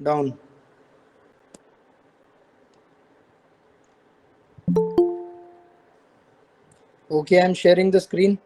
Down. Okay, I'm sharing the screen.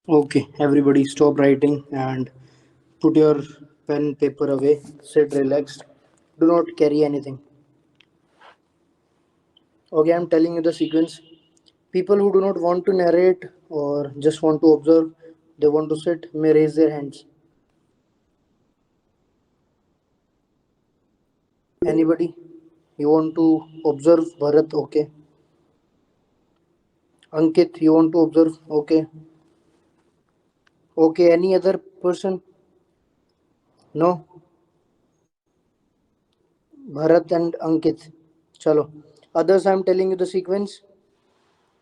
Okay, everybody stop writing and put your pen paper away. Sit relaxed. Do not carry anything. Okay, I'm telling you the sequence. People who do not want to narrate or just want to observe, they want to sit, may raise their hands. Anybody? You want to observe Bharat? Okay. Ankit, you want to observe? Okay. Okay, any other person? No? Bharat and Ankit. Chalo. Others, I'm telling you the sequence.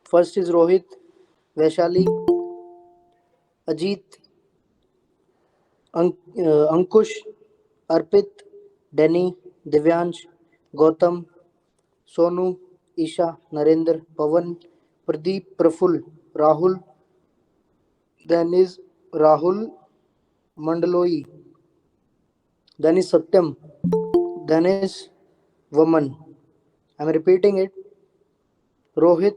First is Rohit, Vaishali, Ajit, Ankush, Arpit, Danny, Divyansh, Gautam, Sonu, Isha, Narendra, Pavan, Pradeep, Praful, Rahul, then is Rahul Mandaloi, then is Satyam, then is Vaman. I'm repeating it. Rohit,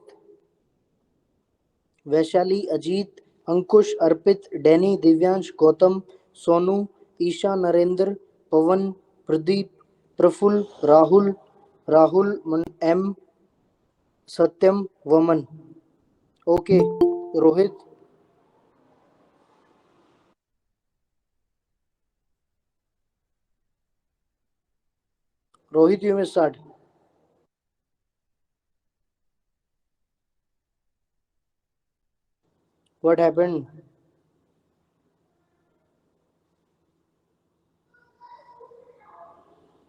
Vaishali, Ajit, Ankush, Arpit, Danny, Divyansh, Gautam, Sonu, Isha, Narendra, Pavan, Pradeep, Praful, Rahul, M, Satyam, Vaman. Okay, Rohit, Rohit, you may start. What happened?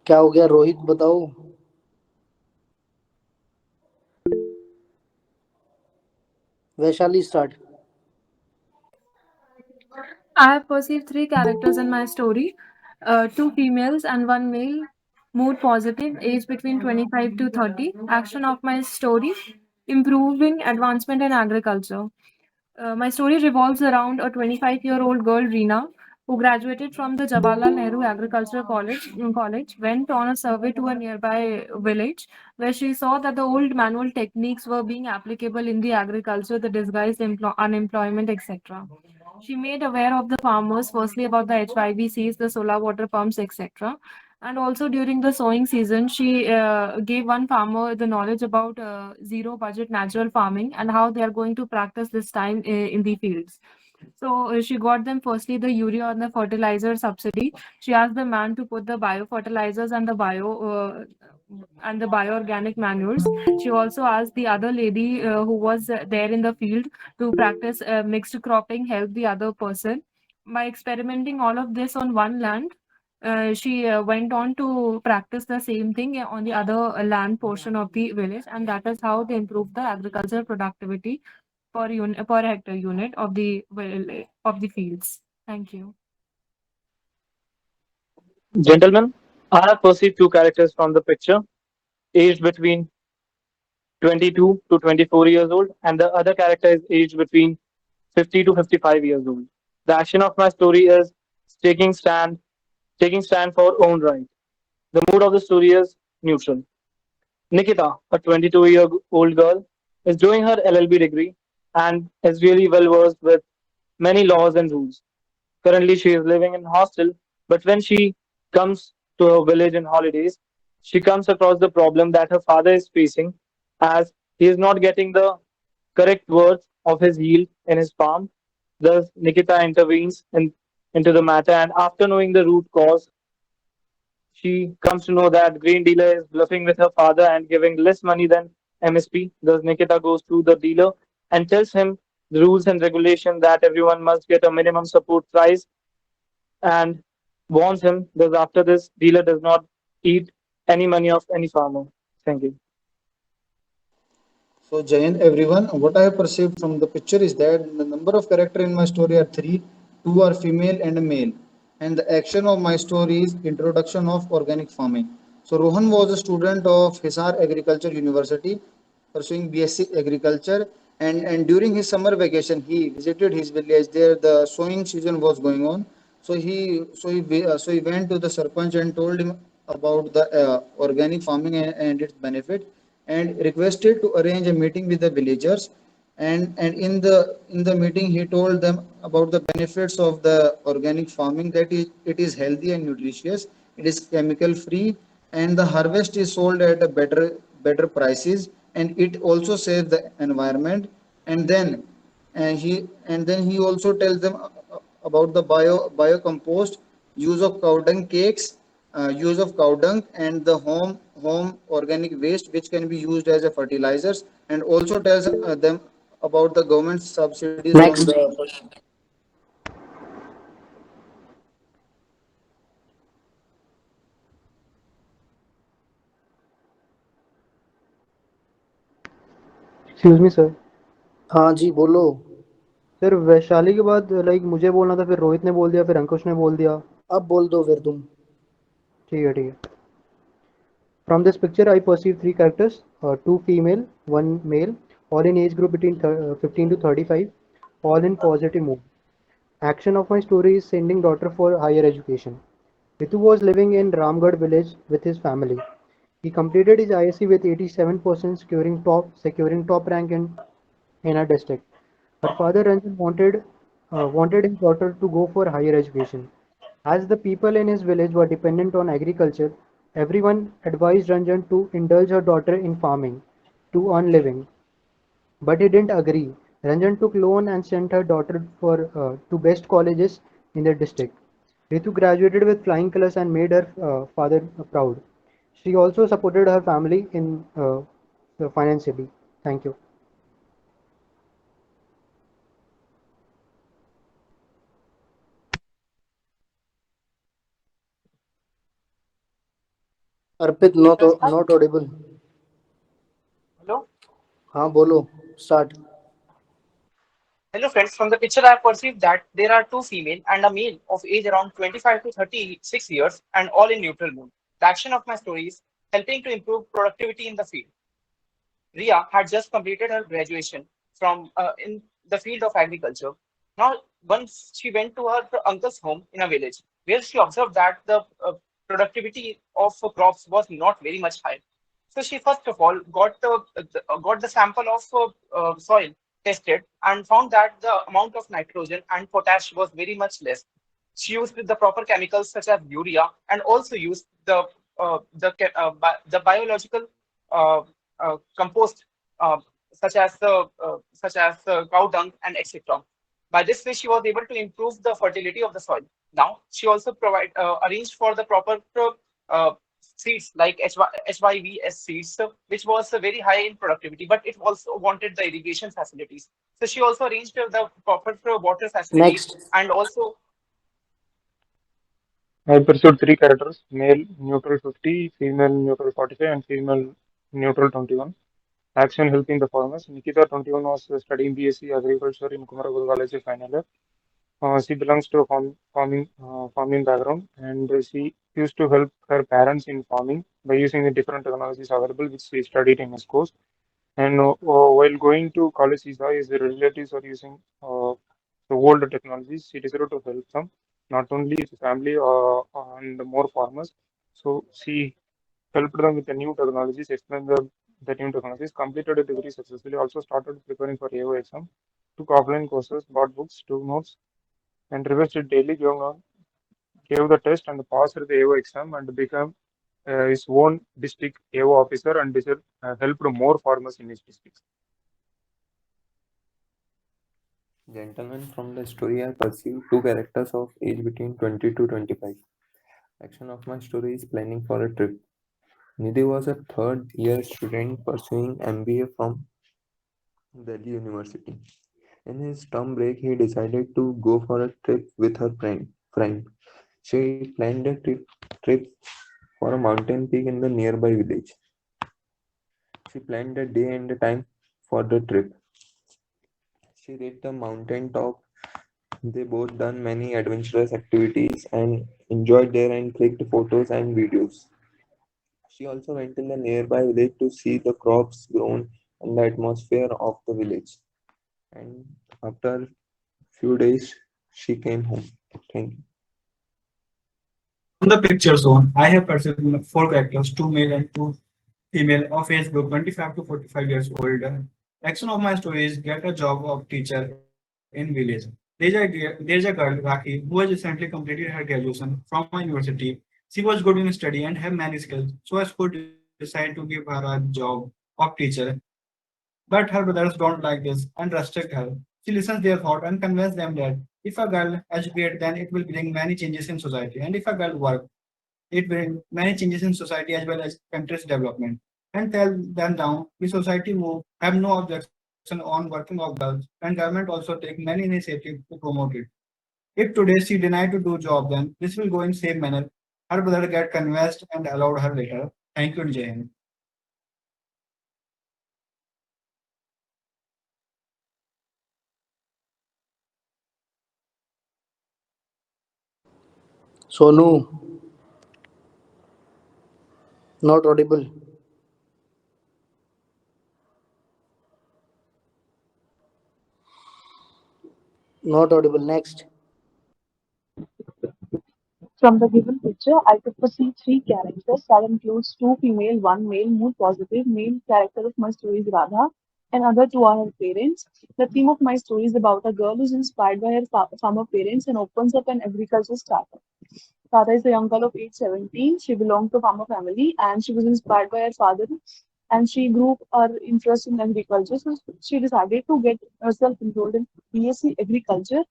क्या हो गया रोहित बताओ. Vaishali start. I have perceived three characters in my story, two females and one male. Mood positive, age between 25 to 30. Action of my story, improving advancement in agriculture. My story revolves around a 25-year-old girl, Reena, who graduated from the Jawaharlal Nehru Agricultural College, went on a survey to a nearby village where she saw that the old manual techniques were being applicable in the agriculture, the disguised unemployment, etc. She made aware of the farmers, firstly about the HYVCs, the solar water pumps, etc. And also during the sowing season, she gave one farmer the knowledge about zero budget natural farming and how they are going to practice this time in the fields. So she got them firstly the urea and the fertilizer subsidy. She asked the man to put the biofertilizers and the bioorganic manures. She also asked the other lady who was there in the field to practice mixed cropping, help the other person. By experimenting all of this on one land, she went on to practice the same thing on the other land portion of the village, and that is how they improved the agricultural productivity per hectare unit of the fields. Thank you. Gentlemen, I have perceived two characters from the picture, aged between 22 to 24 years old, and the other character is aged between 50 to 55 years old. The action of my story is taking stand, taking stand for own right. The mood of the story is neutral. Nikita, a 22-year-old girl, is doing her LLB degree and is really well versed with many laws and rules. Currently, she is living in hostel, but when she comes to her village in holidays, she comes across the problem that her father is facing as he is not getting the correct words of his heel in his palm. Thus, Nikita intervenes into the matter, and after knowing the root cause, she comes to know that grain dealer is bluffing with her father and giving less money than MSP. Thus, Nikita goes to the dealer and tells him the rules and regulation that everyone must get a minimum support price and warns him. Thus, after this, dealer does not eat any money of any farmer. Thank you. So, Jayant, everyone, what I have perceived from the picture is that the number of character in my story are three, two are female and a male. And the action of my story is introduction of organic farming. So, Rohan was a student of Hisar Agriculture University, pursuing BSc Agriculture. And during his summer vacation, he visited his village. There, the sowing season was going on. So he went to the Sarpanch and told him about the organic farming and its benefit, and requested to arrange a meeting with the villagers. And in the meeting, he told them about the benefits of the organic farming, that it is healthy and nutritious, it is chemical free, and the harvest is sold at a better prices, and it also saves the environment. And then and he and then he also tells them about the biocompost, use of cow dung cakes, use of cow dung, and the home organic waste which can be used as a fertilizers, and also tells them about the government subsidies from Next. the. Excuse me sir. हाँ जी बोलो। Sir Vaishali के बाद like मुझे बोलना था, फिर रोहित ने बोल दिया, फिर अंकुश ने बोल दिया। अब बोल दो फिर तुम। ठीक है, ठीक है। From this picture, I perceive three characters: two female, one male, all in age group between 15 to 35, all in positive mood. Action of my story is sending daughter for higher education. Ritu was living in Ramgarh village with his family. He completed his ISC with 87%, securing top rank in our district. Her father Ranjan wanted his daughter to go for higher education. As the people in his village were dependent on agriculture, everyone advised Ranjan to indulge her daughter in farming to earn living. But he didn't agree. Ranjan took loan and sent her daughter for to best colleges in the district. Ritu graduated with flying colors and made her father proud. She also supported her family in financially. Thank you. Arpit not Audible. Hello? हाँ बोलो। Start. Hello friends, from the picture I have perceived that there are two female and a male of age around 25 to 36 years and all in neutral mood. The action of my story is helping to improve productivity in the field. Ria had just completed her graduation from in the field of agriculture. Now, once she went to her uncle's home in a village, where she observed that the productivity of crops was not very much high. So she first of all got the sample of soil tested and found that the amount of nitrogen and potash was very much less. She used the proper chemicals such as urea and also used the biological compost uh, such as cow dung and etc. By this way, she was able to improve the fertility of the soil. Now, she also arranged for the proper seeds like HYVS seeds, which was very high in productivity, but it also wanted the irrigation facilities. So she also arranged the proper water facilities next. and also. I pursued three characters: male neutral 50, female neutral 45, and female neutral 21. Action helping the farmers. Nikita 21 was studying BSc Agriculture in Kumaraguru College final year. She belongs to a farming background, and she used to help her parents in farming by using the different technologies available, which she studied in his course. And while going to college, she saw his relatives are using the older technologies. She decided to help them, not only the family and more farmers. So she helped them with the new technologies, explained the new technologies, completed a degree successfully, also started preparing for AO exam, took offline courses, bought books, took notes, and revised it daily, gave the test and passed the AO exam and became his own district AO officer and helped more farmers in his district. Gentlemen, from the story I perceive two characters of age between 20 to 25. Action of my story is planning for a trip. Nidhi was a third year student pursuing MBA from Delhi University. In his term break, he decided to go for a trip with her friend. She planned a trip for a mountain peak in the nearby village. She planned the day and the time for the trip. She reached the mountain top. They both done many adventurous activities and enjoyed there and clicked photos and videos. She also went in the nearby village to see the crops grown and the atmosphere of the village. And after few days, she came home. Thank you. From the picture zone, I have perceived four characters, two male and two female of age group 25 to 45 years old. Action of my story is get a job of teacher in village. There's a girl, Raki, who has recently completed her graduation from my university. She was good in study and have many skills, so I school decided to give her a job of teacher. But her brothers don't like this and restrict her. She listens their thought and convinces them that if a girl educates, then it will bring many changes in society. And if a girl works, it brings many changes in society as well as country's development. And tell them down, the society move have no objection on working of girls, and government also take many initiatives to promote it. If today she denied to do job, then this will go in same manner. Her brother get convinced and allowed her later. Thank you, Jai Hind. Sonu, not audible. Not audible. Next. From the given picture, I could perceive three characters that includes two female, one male, mood positive. Main character of my story is Radha, and other two are her parents. The theme of my story is about a girl who's inspired by her farmer parents and opens up an agriculture startup. Radha is a young girl of age 17. She belonged to a farmer family and she was inspired by her father and she grew her interest in agriculture. So she decided to get herself enrolled in BSc Agriculture.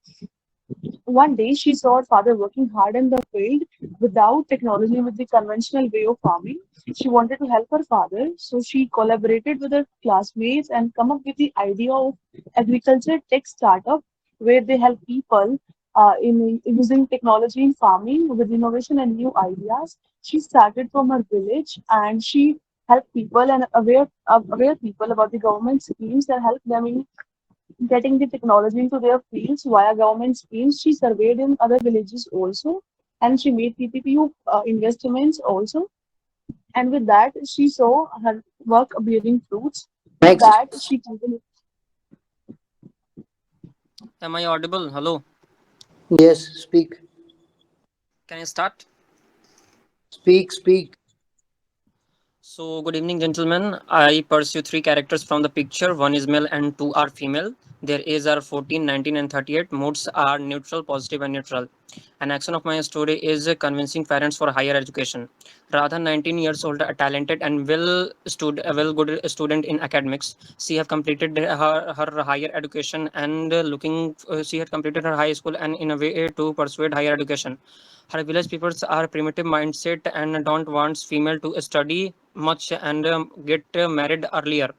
One day, she saw her father working hard in the field without technology with the conventional way of farming. She wanted to help her father, so she collaborated with her classmates and come up with the idea of agriculture tech startup where they help people in using technology in farming with innovation and new ideas. She started from her village and she helped people and aware people about the government schemes that help them in getting the technology into their fields via government schemes. She surveyed in other villages also, and she made PPP investments also. And with that, she saw her work bearing fruits. With Next. that, she continued. Am I audible? Hello. Yes, speak. Can I start? Speak, speak. So, good evening, gentlemen. I pursue three characters from the picture. One is male and two are female. Their ages are 14, 19, and 38. Moods are neutral, positive, and neutral. An action of my story is convincing parents for higher education. Radha, 19 years old, a talented and a well good student in academics. She have completed her higher education and she had completed her high school and in a way to pursue higher education. Her village peoples are primitive mindset and don't want female to study much and get married earlier.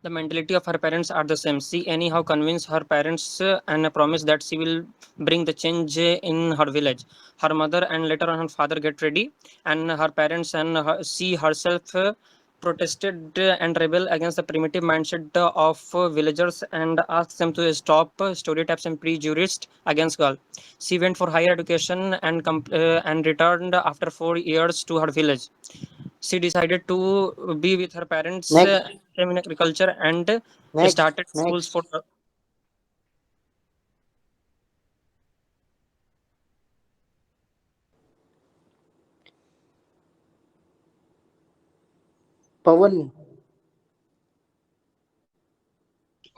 The mentality of her parents are the same. She anyhow convinced her parents and promise that she will bring the change in her village. Her mother and later on her father get ready, and her parents and she herself protested and rebel against the primitive mindset of villagers and asked them to stop stereotypes and prejudice against girl. She went for higher education and returned after 4 years to her village. She decided to be with her parents Next. in agriculture and Next. started schools Next. for Pawan.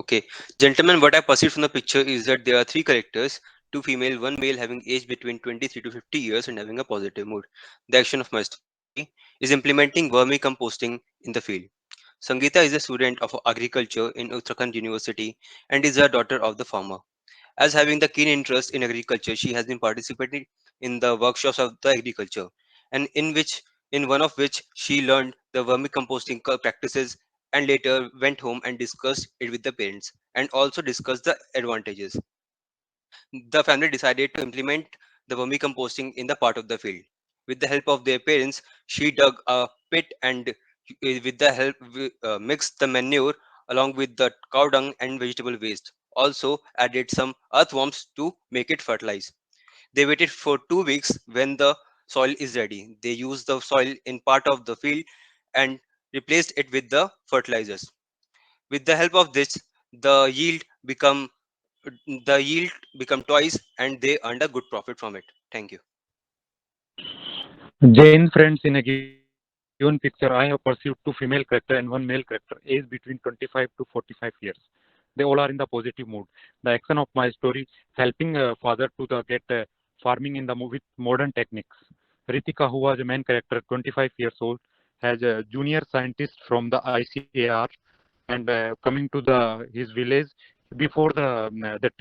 Okay, gentlemen, what I perceive from the picture is that there are three characters. two female, one male having age between 23 to 50 years and having a positive mood. The action of my story is implementing vermicomposting in the field. Sangeeta is a student of agriculture in Uttarakhand University and is a daughter of the farmer. As having the keen interest in agriculture, she has been participating in the workshops of the agriculture, and in one of which she learned the vermicomposting practices and later went home and discussed it with the parents and also discussed the advantages. The family decided to implement the vermicomposting in the part of the field. With the help of their parents, she dug a pit and with the help mixed the manure along with the cow dung and vegetable waste. Also added some earthworms to make it fertilize. They waited for 2 weeks. When the soil is ready, they used the soil in part of the field and replaced it with the fertilizers. With the help of this, the yield become the yield become twice and they earned a good profit from it. Thank you. Jane friends, in a given picture, I have perceived two female character and one male character, aged between 25 to 45 years. They all are in the positive mood. The action of my story helping father to get farming in the with modern techniques. Ritika, who was a main character, 25 years old, has a junior scientist from the ICAR, and coming to the his village before the that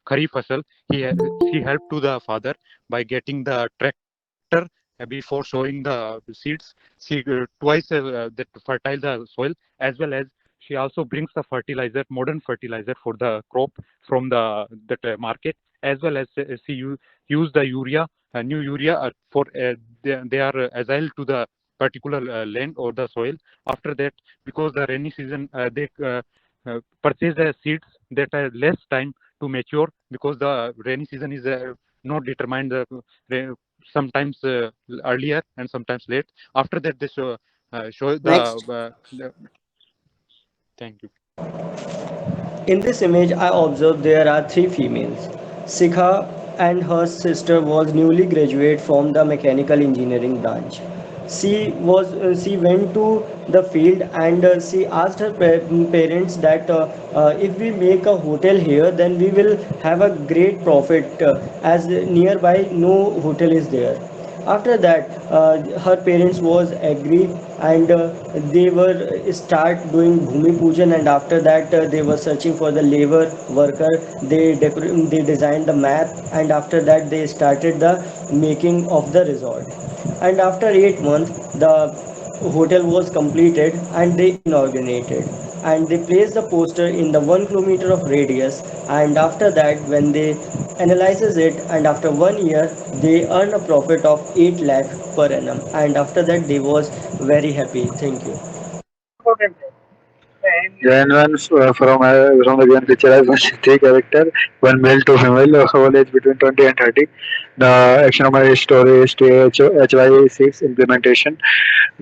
kharif fasal, she helped to the father by getting the tractor before sowing the seeds. She twice that fertile the soil, as well as she also brings the fertilizer, modern fertilizer for the crop from the that market, as well as she use the urea, new urea for they are agile to the particular land or the soil. After that, because the rainy season, they purchase the seeds that are less time to mature, because the rainy season is not determined sometimes earlier and sometimes late. After that, they show Next. the thank you. In this image, I observed there are three females. Sikha and her sister was newly graduate from the mechanical engineering branch. She went to the field and she asked her parents that if we make a hotel here, then we will have a great profit as nearby no hotel is there. After that, her parents was agree and they were start doing bhumi pujan, and after that they were searching for the labor worker. They designed the map, and after that they started the making of the resort. And after 8 months the hotel was completed and they inaugurated, and they placed the poster in the 1 kilometer of radius. And after that, when they analyzes it, and after 1 year they earn a profit of 8 lakh per annum, and after that they was very happy. Thank you. Then one from the given picture, I was three character, one male, two female, whole age between 20 and 30. The action of my story is to HY6 implementation.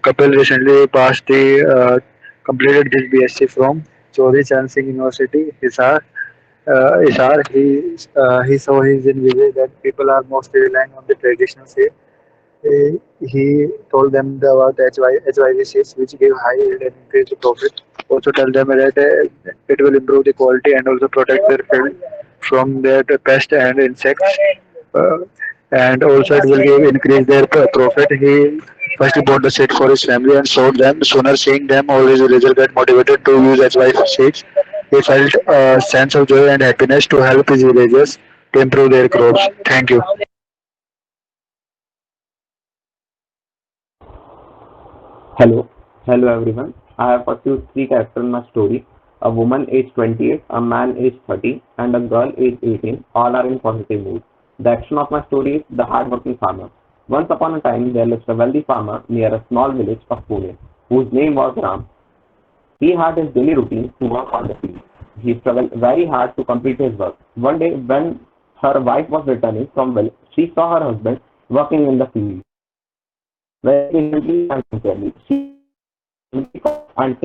Couple recently passed the completed this BSc from Chaudhry Charan Singh University, Hisar. He saw his in village that people are mostly relying on the traditional shape. He told them about HYV6, which give high yield and increase the profit. Also tell them that it will improve the quality and also protect their field from their pest and insects. Uh, and also it will give increase their profit. He first bought the seed for his family and showed them. Sooner seeing them, all his villagers get motivated to use HY6. He felt a sense of joy and happiness to help his villagers to improve their crops. Thank you. Hello, hello everyone. I have pursued three characters in my story. A woman aged 28, a man aged 30, and a girl aged 18. All are in positive mood. The action of my story is the hardworking farmer. Once upon a time, there lived a wealthy farmer near a small village of Pune, whose name was Ram. He had his daily routine to work on the field. He struggled very hard to complete his work. One day, when her wife was returning from village, she saw her husband working in the field very patiently and sincerely. She and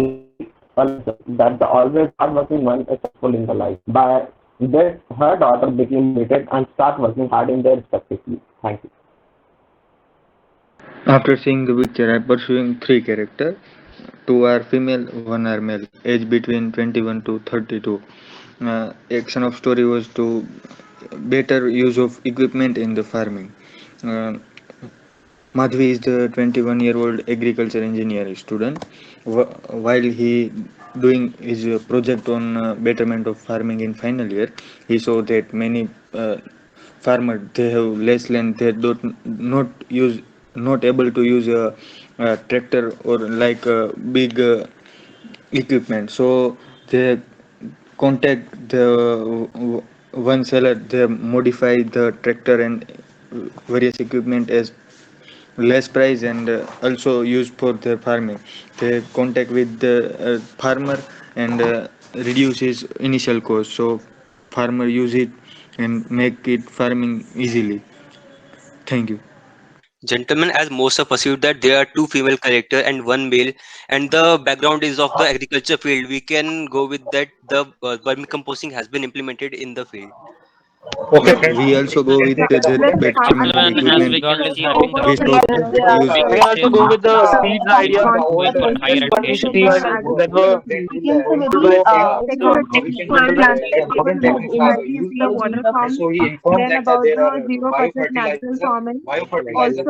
that the always hardworking one is successful in the life. By this, her daughter became motivated and start working hard in their respective fields. Thank you. After seeing the picture, I pursuing three characters. Two are female, one are male, age between 21 to 32. Action of story was to better use of equipment in the farming. Uh, Madhvi is the 21-year-old agriculture engineer student. While he doing his project on betterment of farming in final year, he saw that many farmers they have less land, they don't not use not able to use a tractor or like a big equipment. So they contact the one seller, they modify the tractor and various equipment as less price and also used for their farming. They contact with the farmer and reduce his initial cost, so farmer use it and make it farming easily. Thank you. Gentlemen, as most have perceived that there are two female character and one male, and the background is of the agriculture field, we can go with that. The vermicomposting has been implemented in the field. Okay, But friends. we also go with Yeah, the let's find betterment of Gentlemen, as equipment. we can see, having over the We three stop book, There are use. We can also go with the seeds idea. going for higher contributions Some education. in the seeds that were agricultural field. we can say told maybe by Technology for gentlemen. planting remove varieties in the chemicals water in the farms. field. Then about the 0% natural farming. Also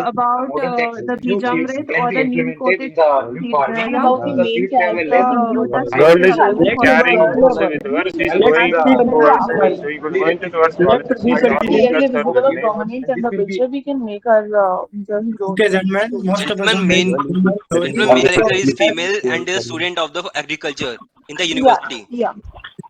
about the Bijamrit or the neem coated seed. And Yeah, about the main characters in the Girl seeds is available let's for the carrying farmers. books with her. She's Let going As Pradeep per the towards continue. college. language. So he was going towards Let college. Pradeep She If got continue. we are distracted visible with or me. prominent in the picture, we can make our just grow. Okay, gentlemen, most of the Gentlemen, main main main character is female and is a student of the agriculture in the Yeah, university. yeah.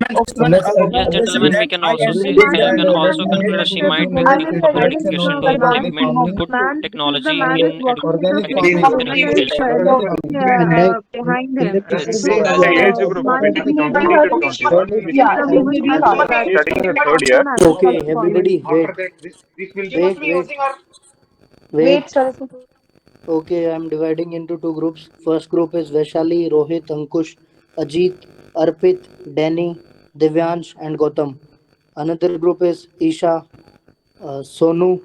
next Okay. one, Yes, let's say gentlemen, we that can I also agree say with Man you that. can is also Let's consider she might be I going will for higher tell you this education the by man implementing good man is the technology man is in working with the education system. in The her woman is education. walking In behind in the him. picture Yes, there So at are the age group man between Maybe maybe 20 her, to 21, which is yeah, the will this woman may be be has father. that studying in third year. option as a Okay, choice. everybody, Wait, wait. Saraswati. Okay, I'm dividing into two groups. First group is Vaishali, Rohit, Ankush, Ajit, Arpit, Danny, Divyansh, and Gautam. Another group is Isha, Sonu,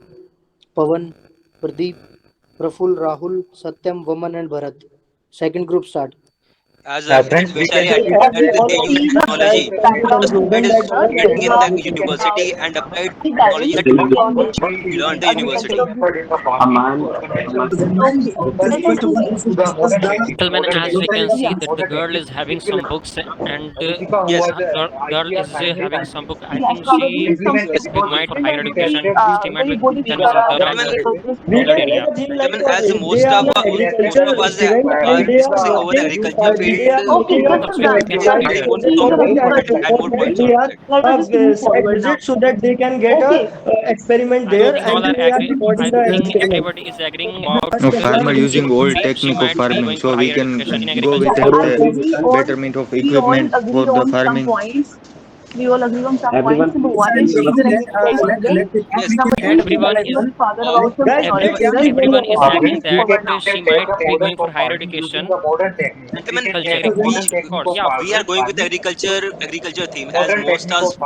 Pavan, Pradeep, Praful, Rahul, Satyam, Vaman, and Bharat. Second group start. as Friends, we can Vaishali say As attended we the have AU seen technology, that the student is uh, studying in uh, the university and applied technology guidance that on the he learned the agriculture university. of the A man, okay. Let us do this. Gentlemen, as we can see Yeah. that the girl is having some books and Yes, girl is having some book. I Yeah, think probably she some is going for student higher are very education. She might be very good in considered around agriculture gentlemen, the focus We rural can area. imagine like gentlemen, as they are yeah. most of agriculture us student are and they are discussing over the working. agriculture They field, are Okay, making just a Also, you minute. can we say can Let us that add decided more she is for in the points that on agriculture that. for that student. they are Let us just move forward now. budget so that they can get a Okay. experiment I there think all and are they are agree. recording I the think experiment. everybody is agreeing about A farmer using old she technique of might be farming, going for so we higher education in can go agriculture. with Yeah, that I think betterment of we all equipment for agree the on some farming. points. We all agree on some points. everyone, Number one is she is an agriculture student. Yes, Number two, she is Everyone helping is her father uh, about some Guys, technology. let's everyone keep Right? everyone going is on. We can agreeing move that forward now. she might be going for higher education. gentlemen, Culture we are going with agriculture theme as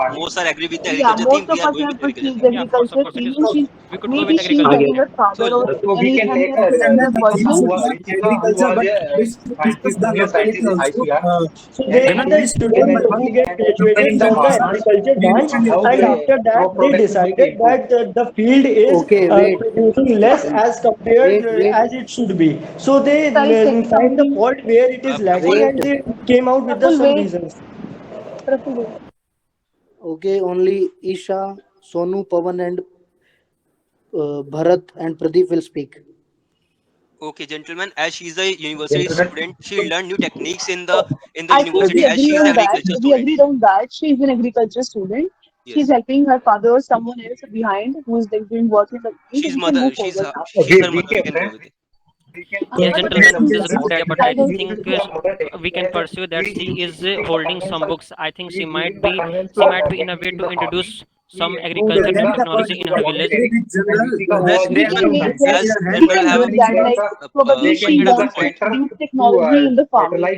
most are agree with the Yeah, agriculture theme. most We of are us going have with agriculture perceived theme. Yeah, of agriculture course it theme, is. and she's We could go with maybe she's agriculture helping theme. her father So or any other person. Agriculture, but let's discuss the locality also. So they are Gentlemen, the students who get graduated in the from the past, agriculture we branch, recently and observed after that they decided that the field is Okay, wait, producing less as compared wait, as it should be. So they Guys, say find the something. fault where it is lacking, Praful, wait. and they came out with the Praful, some wait. reasons. Praful, wait. Okay, only Isha, Sonu, Pavan, and Bharat and Pradeep will speak. okay, gentlemen, as she is a university student, she learned new techniques in the I think we university as agree she is an on that. agriculture We student. agreed on that. She's an agriculture student. She's Yes, helping her father or someone else behind who is like doing work in the field. We can move forward now. she's her mother. We can go with it. Yes, gentlemen, it is a good idea, but I I don't think we can pursue that she is holding some books. I think she might be in a way to introduce some agriculture new technology in her village. we can Gentlemen, make her as we general can have make that like probably she pointed a good wants to point. introduce technology in the farming.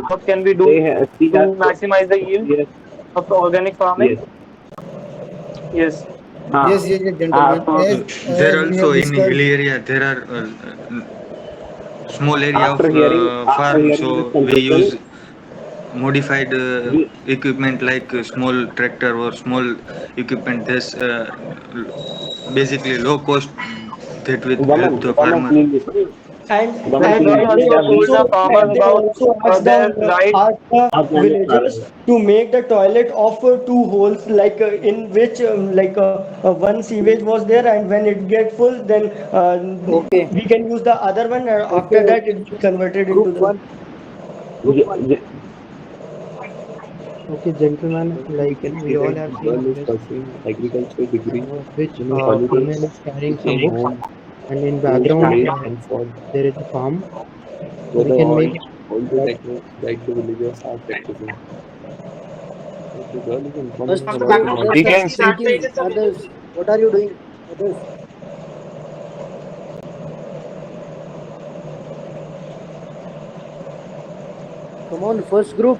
what can we do she to has maximize the yield yes of organic farming? yes Yes. Ah, Yes, gentlemen. so There As we also have in discussed. hilly area there are small area of after farm, hearing this so we conclusion, use modified we, equipment like small tractor or small equipment. This basically low cost that will help the woman, farmer. please listen. And Woman, and please Girl they listen. also We have told also the reached farmers and they about also their right. ask the organic villagers farming. to make the toilet of two holes, like in which one sewage was there, and when it get full, then Okay, we can use the other one. After that, okay. it will converted into Group the. one, Ye- ye- Okay, gentlemen, Gentlemen, we like can we see all that have the seen girl is images pursuing agriculture degree which in a holiday, female is carrying some staying books, home and in to background play and for there is a farm. So we further can make all the that. techniques that the villagers are practicing. So the girl is informing first him From the about the group. background, Others We we are can can see see that there speaking. is a village. Others, what are you doing? Others, come on. First group.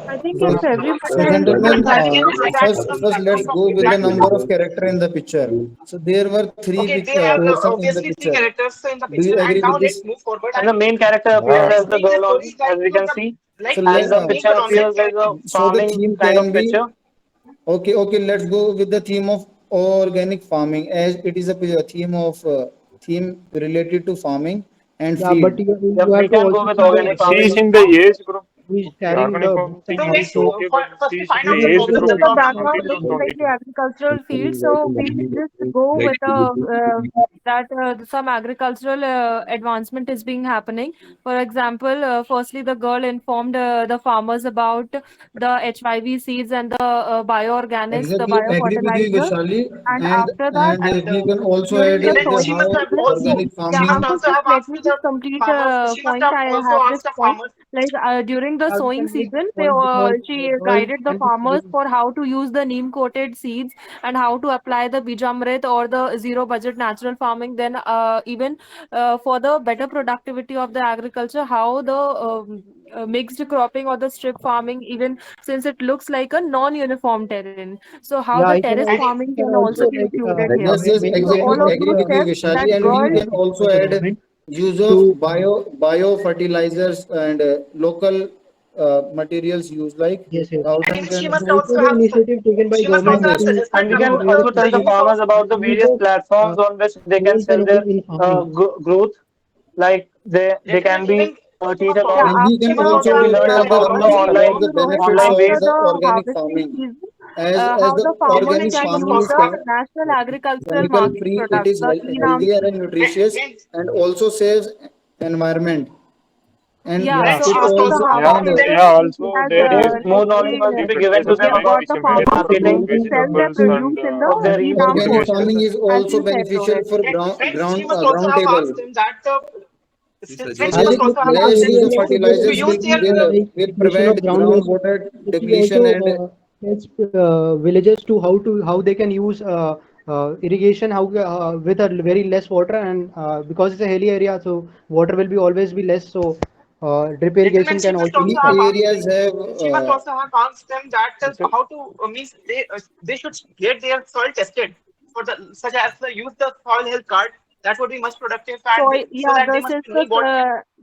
I think So, if everybody so has girl But is gentlemen, discussed, I informing can him say that first from the let's go with that the background, the number of villagers character in the picture. will So there were three okay, there are person in the obviously three picture. characters in the Do you picture, and agree now with let's this? move forward And the and main character appears yeah. as the explain the girl story only, as that we can the see. like So And the main picture protagonist appears as character. a so the farming theme kind of can be picture. okay. Let's go with the theme of organic farming, as it is a theme of theme related to farming and Yeah, but field. you Yep, we have to can go also with see the organic She farming. is girl in the age group. who is The carrying organic the farming books and So thing all. is let's So okay, but firstly she is in find the out the yes, age this problem group is the about between the background 22 to being organic. like the 25. agricultural field. informing about So the we money can just difference go that with that some agricultural advancement is being happening. For example, firstly, the girl informed the farmers about the HIV seeds and the bioorganics, the Exactly, agree with you, biofertilizer, Vishali. and And after that, and And we can also during add the then the she sowing must how have season, also organic she yeah, must farming. also just have let asked me the just complete farmers. a She must point. have I also have this asked the point. farmers. Like during the I will sowing complete season, this point because she girl guided the and the farmers female. for how to use the neem coated seeds and how to apply the bijamrit or the zero budget natural farming. Then even for the better productivity of the agriculture, how the mixed cropping or the strip farming, even since it looks like a non-uniform terrain. So how the Yeah, terrace And farming I can can also also be like included here. Yes, So exactly. all of Agree those with you, steps Vishali. that And we girl can also by the add government use of to bio fertilizers and local materials used like yes, yes. thousand and she can. And must also also the have initiative taken by she must government also Yes, have yes. to suggested And we the can increase also the tell the use of farmers about the use various of platforms on which they can drones and sell all their in farming. growth. Like they gentlemen, can be even teach Yeah, about And we after can they the also can be learned tell the about the girl farmers about informed online the Rohit benefits online that of ways. after the the organic harvesting farming. season, As how the the farmers organic gentlemen, can she must farming use is also the have national agricultural chemical marking free, it products, is the ENAM healthier and scheme. nutritious, and and also saves environment. And Yeah, Yeah, and so it she must after the also also have yeah, and harvesting asked yeah. season, she Also, has there Yes, is more knowledge likely must if be it given is to them got about directly the similar farmers to to marketing sell their vegetables produce and in of the their ENAM organic waste. portal, farming is as also you said, beneficial Rohit. for friends, she must ground also have table. asked them that he friends, So she suggested must the As it also looks have like asked less them use of to fertilizers use their like will depletion of prevent groundwater. groundwater So she also depletion and helps villagers to how they can use irrigation how with a very less water and because it's a hilly area, so water will be always be less. So drip gentlemen. irrigation can also be hilly started. areas have She must also have asked them that how to means they should get their soil tested for the such as use the soil health card. That would be much productive, and So so yeah, that they the must since know the what.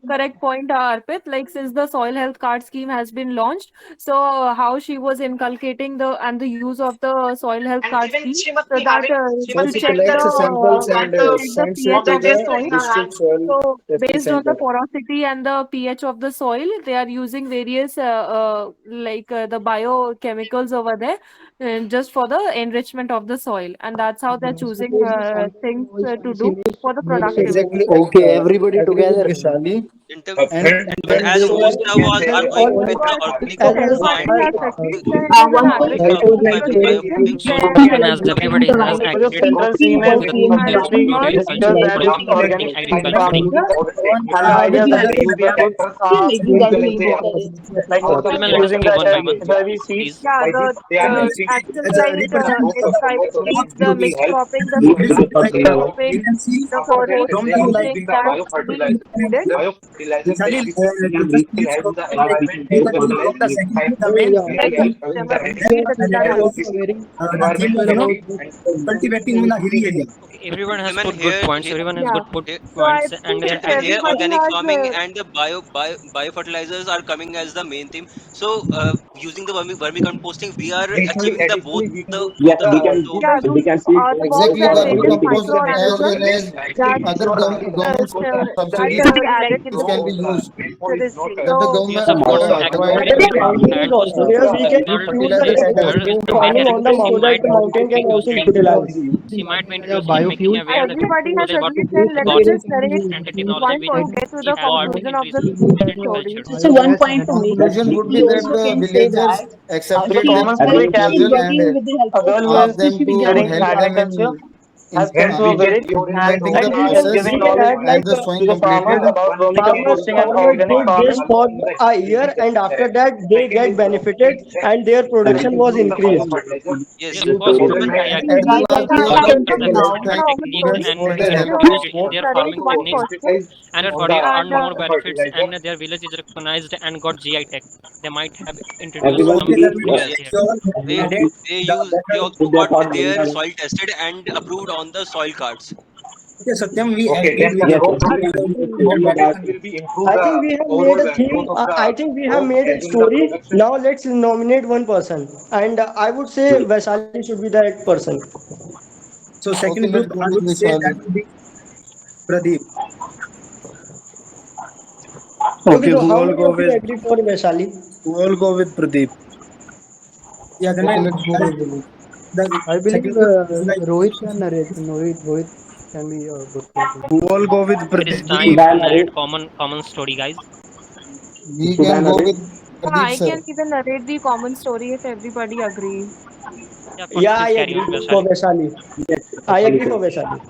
correct point, Arpit, like since the soil health card scheme has been launched, so how she was inculcating the and the use of the soil health And card even scheme, so that she so must to be she check having the collects samples and that sends pH it of to the of the test the soil. in her hand. district soil So testing based on the center. porosity and the pH of the soil, they are using various the biochemicals over there, just for the enrichment of the soil, and that's how they're So choosing based on sample things to she do for the makes it productivity. Exactly, Okay, everybody agree with together. Vishali. And Gentlemen, then as they So most will of as us are as going all with So the I think organic as farming all and everybody I has we agreed that it is an moving I up would to like the agricultural to solution biofarming. So where we like can So the central theme is obviously discussed that is organic farming, and the ideas that is used include like using the HIV seeds. yeah the actually like HIV seeds, the mixed cropping, the cropping, the forage using that should be included. Vaishali, just please make a theme from the second to the main Yeah, theme. here And we that are was also wearing the theme was, about this cultivating in the hilly area. Okay, everyone has Gentlemen, put good points. Everyone has Yeah. good put here, So I points, and think they're gentlemen, agree. here everybody organic has farming and the biofertilizers are coming as the main theme. So, using the vermicomposting, we are achieving the both Yes, the we goals. can So, yeah, we those can feed earthworms Exactly, and various vermicompost as microorganisms well as that other government that subsidies added in which can be used. chemistry. That the So Yes, government of course. provide Agriculture There can are mountains add those also things. where we can World use is the world is farming making on the he so that might the be mountain can introducing also green. utilize. He might be yeah, introducing making biofuel. aware that everybody has there's what agreed. Then let me got just narrate and the technology one which point to get to the evolved conclusion in of the recent story. agriculture. So one Biogas point and to make, conclusion would be we that also the can say villagers that The accepted this common story everybody can is be proposal and working with the help a of girl who is asked them to PPT studying help them agriculture has in come to a village and implementing And the we can process we giving can knowledge add and like the sewing to the farmers completed. about farmers vermicomposting and farmers organic do farming. this for a year, and after that they get benefited and their production was increased. yes, Yes, of course, And gentlemen, I I agree. think as we well can as The the also farmers other take have it the now. good science techniques students and for they their have help. So introduced just their narrate farming one techniques question and their and earned more benefits and their village is recognized and got GI tech. They might have introduced Everyone some Okay, feels sir, new yes. there. They added they that also if they're got not doing their it. soil tested and approved on the soil cards. okay, Satyam, we agreed with Yes, I think we have made a theme. I think we have made a story. Now let's nominate one person, and I would say Vaishali should be that person. so Okay, second let's group go I with would say that Vishali. would be Pradeep. Okay, Okay, so who how all many go of you with agree for Vaishali? Pradeep? Yeah, then Okay, let's go with Vivek. the I believe second group is like Rohit can narrate. Rohit can be a good person. Who all go with It is Pradeep? time should I to narrate narrate? common story, guys. We Should I can go narrate? with yeah, Pradeep I sir. can even narrate the common story if everybody agrees. Yeah, of course, Yeah, I please carry agree on, for Vaishali. Vaishali. I agree for Vaishali.